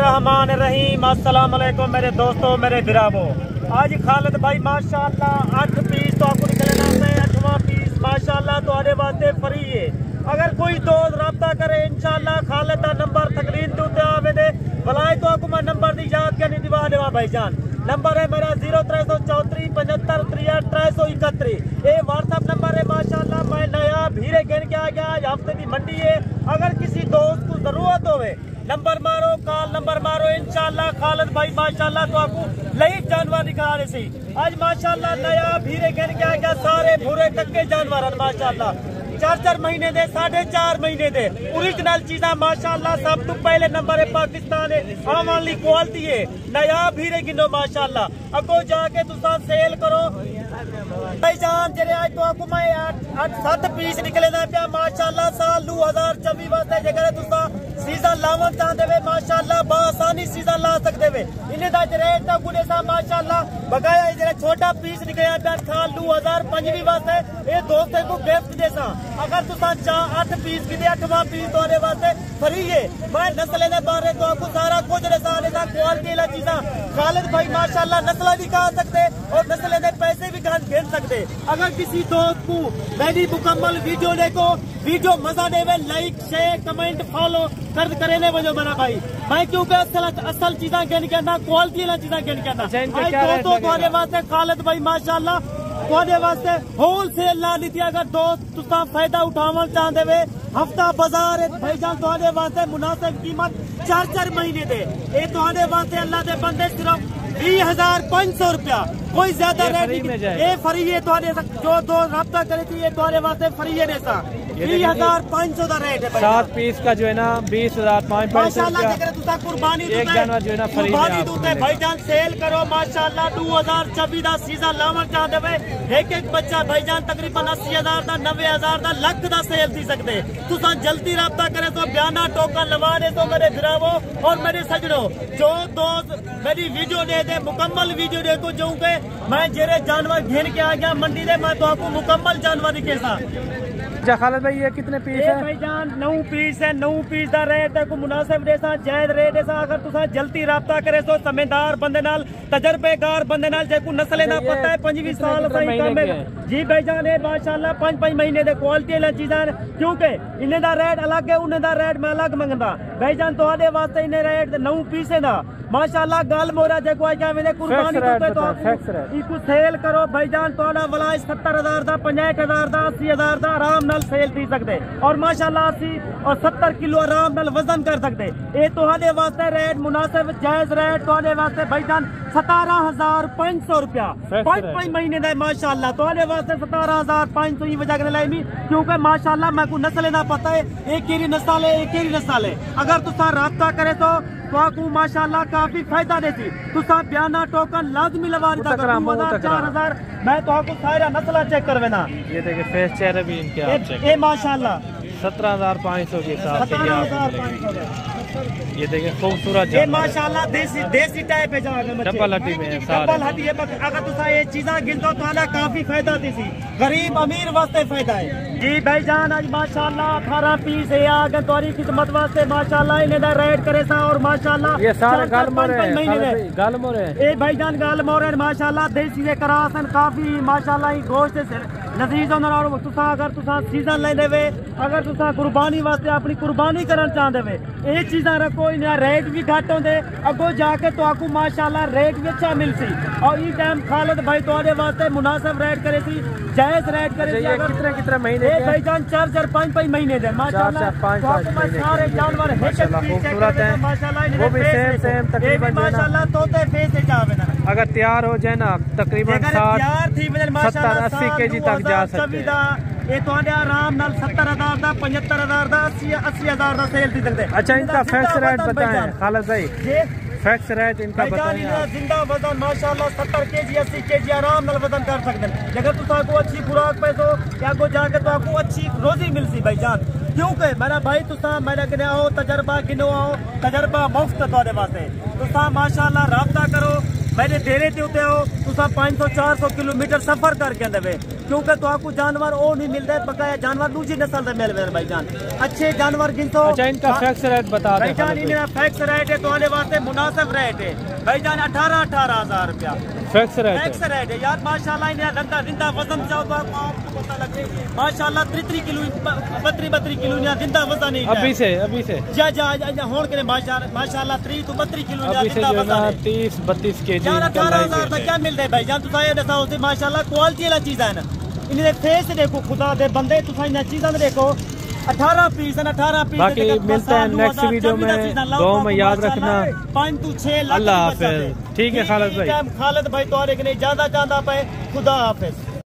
बिस्मिल्लाहिर्रहमानिर्रहीम। अस्सलाम वालेकुम मेरे दोस्तों, मेरे बिरावो। आज खालिद भाई माशाअल्लाह 8 पीस तो आपको निकलना है। 8वां पीस माशाअल्लाह तो आने वास्ते फ्री है। अगर कोई दोस्त रब्ता करे इंशाअल्लाह खालिद का नंबर तकरीन दूते आवे दे भलाई तो आपको मैं नंबर दी याद करनी दिवा देवा भाईजान। नंबर है मेरा 0334 75 63 331। ये व्हाट्सअप नंबर है माशाअल्लाह। मैं नया भीरे गिन के आ गया। आज हफ्ते की मंडी है। अगर किसी दोस्त को जरूरत होवे नंबर मारो, कॉल नंबर मारो। इंशाअल्लाह खालिद भाई माशाअल्लाह तो आपको लई जानवर निकाले सी। आज माशाअल्लाह नया भीरे गिन के आ गया। सारे भूरे टक्के जानवर माशाअल्लाह 4 महीने दे 4.5 महीने दे ओरिजिनल चीजा माशाअल्लाह। सब तो पहले नंबर है पाकिस्तान है आम वाली क्वालिटी है। नया भीरे गिनो माशाअल्लाह। अगो जाके तुसा सेल करो भाईजान। जेरे आज तो आपको मैं 8-7 पीस निकले ना पिया माशाअल्लाह। साल 2024 वास्ते जेकर तुसा सीजन लावन चाहते वे माशाअल्लाह बासानी सीजन ला सकते वे। इन्हें दा रेट ता गुने सा माशाअल्लाह बकाया जेरे छोटा पीस निकले पिया साल 2025 वास्ते ये दोस्तों को गिफ्ट देसा। अगर तुसा 8 पीस की 8वां पीस तोड़े वास्ते फ्री है। मैं नस्ल दे बारे तो आपको सारा कुछ दसाने दा क्वालिटी ला चीजा खालिद भाई माशाअल्लाह नस्ल भी कहा सकते और नस्ल दे पैसे भी गिन सकते। अगर किसी दोस्त को मेरी मुकम्मल वीडियो देखो वीडियो मजा देवे लाइक शेयर कमेंट फॉलो कर करे वजह मना भाई मैं क्योंकि असल चीजा गिन के ना क्वालिटी ला चीजा गिन के ना दोस्तों तुम्हारे वास्ते खालिद भाई माशाअल्लाह तुम्हारे वास्ते होलसेल ला ली थी। अगर दोस्त तुसा फायदा उठावन चाहते वे हफ्ता बाजार है भाईजान तुम्हारे वास्ते मुनासिब कीमत 4 महीने दे। ये तुम्हारे वास्ते अल्लाह दे बंदे सिर्फ 20,500 रुपया कोई ज्यादा रेट नहीं। ये फ्री है तुम्हारे जो दो रब्ता करे थी ये तुम्हारे वास्ते फ्री है ऐसा 20,500 का रेट है। 7 पीस का जो है ना 20,500 माशाअल्लाह। कुर्बानी एक जानवर जो है ना फ्री है भाईजान। सेल करो माशाअल्लाह 2024 का सीजन लावन चाहते वे एक बच्चा भाईजान तकरीबन 80,000 का 90,000 का लख का सेल थी सकते। तुसा जल्दी रब्ता करे तो बयाना टोकन लवा दे तो मेरे बिरावो और मेरे सजनों जो दोस्त मेरी वीडियो दे मुकम्मल वीडियो देखो जो के मैं जेरे जानवर घेर के आ गया मंडी दे मैं तो आपको मुकम्मल जानवर के साथ। खालिद भाई ये कितने पीस है भाईजान? 9 पीस है। 9 पीस का रेट है को मुनासिब जैसा जायज रेट ऐसा। अगर तुसा जल्दी रब्ता करे तो समझदार बंदे नाल तजर्बेकार बंदे नाल जेको नस्ल ना पता है 25 साल सही काम है जी भाईजान। ये माशाअल्लाह 5 महीने दे क्वालिटी वाला चीजा क्योंकि इन्हें दा रेट अलग है उन्हें दा रेट मैं अलग मंगदा भाईजान। तुम्हारे वास्ते इन्हें रेट 9 पीस है ना माशाअल्लाह। गल मोरा जेको आ जावे कुर्बानी तो इको सेल करो भाईजान। तोड़ा वाला 70,000 दा 65,000 दा 80,000 दा आराम नाल सेल थी सकते और माशाअल्लाह 80 और 70 किलो आराम नाल वजन कर सकते। ये तुम्हारे वास्ते रेट मुनासिब जायज रेट तुम्हारे वास्ते भाईजान 17,500 रुपया 5 महीने का माशाअल्लाह। तुम्हारे वास्ते 17,500 ही वजह लाई क्योंकि माशाअल्लाह मैं को नस्ल ना पता है एक ही नस्ल है एक ही नस्ल है। अगर तुसा रब्ता करे तो आपको माशाअल्लाह काफी फायदा देती। तुसा बयाना टोकन लाजमी लवा देता 4,000 मैं तो आपको सारा नस्ल चेक करवेना। ये देखिए फेस चेहरे भी इनके आप चेक ये माशाअल्लाह 17,500 के हिसाब से ये देखिए खूबसूरत ये माशाअल्लाह देसी टाइप है डबल हड्डी में डबल हड्डी है। अगर तुसा ये चीजा गिनदो तो काफी फायदा देसी गरीब अमीर वास्ते फायदा है जी भाईजान। आज माशाअल्लाह 18 पीस है। अगर तुम्हारी खिदमत वास्ते माशाअल्लाह इन्हें दा रेट करे सा और माशाअल्लाह ये सारे गालमोरे ए भाईजान गालमोरे माशाअल्लाह देसी से करासन काफी माशाअल्लाह गोश्त लजीज और तुसा अगर तुसा सीजन लेने वे अगर तुसा कुर्बानी वास्ते अपनी कुर्बानी करना चाहते वे ये चीजा रखो इन्हें रेट भी घट होंगे अगो जाके तो आपको माशाअल्लाह रेट भी अच्छा मिलसी। और इस टाइम खालिद भाई तुम्हारे वास्ते मुनासिब रेट करे सी जायज रेट करे सी। अगर कितने महीने भाईजान 4-5 महीने दे माशाअल्लाह सारे जानवर खूबसूरत है माशाअल्लाह तोते फेस जावे ना। अगर तैयार हो जाए ना तकरीबन 70-80 kg तक जा सकते ये तो आराम नाल 70,000 दा 75,000 दा 80,000 दा सेल थी सकते। अच्छा इनका फिक्स रेट बताएं खालिद भाई फिक्स रेट इनका बताएं। जिंदा वजन माशाअल्लाह 70 kg 80 kg आराम नाल वजन कर सकते हैं। अगर तुम आपको अच्छी खुराक पे तो क्या को जाके तो आपको अच्छी रोजी मिलती भाईजान क्योंकि मेरा भाई तुसा मेरा गिने आओ तजर्बा गिनो आओ तजर्बा मुफ्त तुम्हारे वास्ते। तुसा माशाअल्लाह रब्ता करो मेरे डेरे ते उते हो तुसा 500-400 किलोमीटर सफर करके आंदे वे क्योंकि तो आपको जानवर वो नहीं मिलता है, बकाया जानवर दूसरी नस्ल का मिल रहे भाईजान, अच्छे जानवर गिनतो। अच्छा, इनका फिक्स रेट बता दें भाईजान, इनका फिक्स रेट है तो आने वास्ते मुनासिब रेट है भाईजान, 18,000 रुपया फिक्स रेट है यार। माशाल्लाह इन्हें जिंदा वजन आपको पता लगे माशाल्लाह 33 किलो 32 किलो जिंदा वजन है अभी से होड़ के माशाल्लाह 30 तो 32 किलो अभी से जो ना 30-32 केजी 18,000 का क्या मिलता है भाईजान, तुम माशाल्लाह क्वालिटी वाला चीज है ना। इन्हें फेस देखो, खुदा दे बंदे तुम चीजा देखो, 18 पीस है, 18 पीस। बाकी मिलते हैं नेक्स्ट वीडियो में, दुआ में याद रखना। 5 to 6 लाख अल्लाह हाफिज। ठीक है खालिद भाई, खालिद भाई तो इजाजत चाहता पे, खुदा हाफिज।